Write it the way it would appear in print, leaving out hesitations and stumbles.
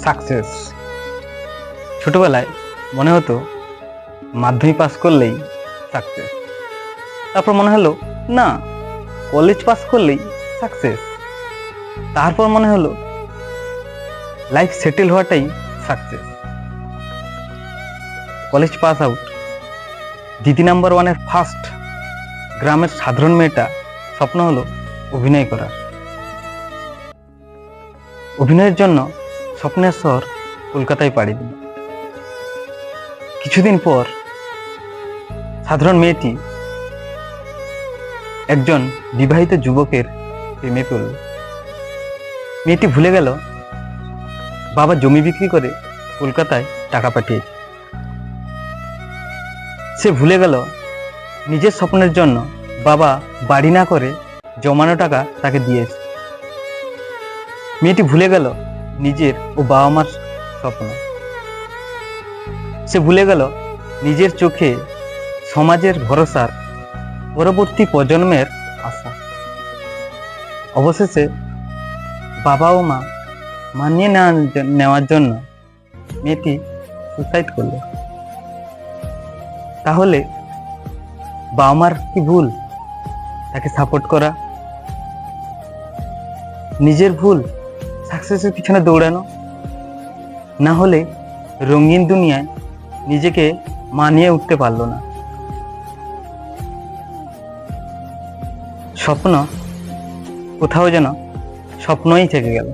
Success. ছোটবেলায় মনে হতো মাধ্যমিক পাস করলেই সাকসেস, তারপর মনে হলো না কলেজ পাস করলেই সাকসেস, তারপর মনে হলো লাইফ সেটেল হওয়াটাই সাকসেস। কলেজ পাস আউট, দিদি নাম্বার ওয়ানের ফার্স্ট, গ্রামের সাধারণ মেয়েটা স্বপ্ন হলো অভিনয় করার। অভিনয়ের জন্য স্বপ্নের শহর কলকাতায় পাড়ি দিল। কিছুদিন পর সাধারণ মেয়েটি একজন বিবাহিত যুবকের প্রেমে পড়ল। মেয়েটি ভুলে গেল বাবা জমি বিক্রি করে কলকাতায় টাকা পাঠিয়েছে। সে ভুলে গেল নিজের স্বপ্নের জন্য বাবা বাড়ি না করে জমানো টাকা তাকে দিয়েছে। মেয়েটি ভুলে গেল নিজের ও বাবা মার স্বপ্ন। সে ভুলে গেল নিজের চোখে সমাজের ভরসার, পরবর্তী প্রজন্মের আশা। অবশেষে বাবা ও মা মানিয়ে নেওয়ার জন্য মেয়েটি সুসাইড করল। তাহলে বাবা মার কি ভুল তাকে সাপোর্ট করা? নিজের ভুল সাকসেসের পিছনে দৌড়ানো? না হলে রঙিন দুনিয়ায় নিজেকে মানিয়ে উঠতে পারলো না। স্বপ্ন কোথাও যেন স্বপ্নই থেকে গেল।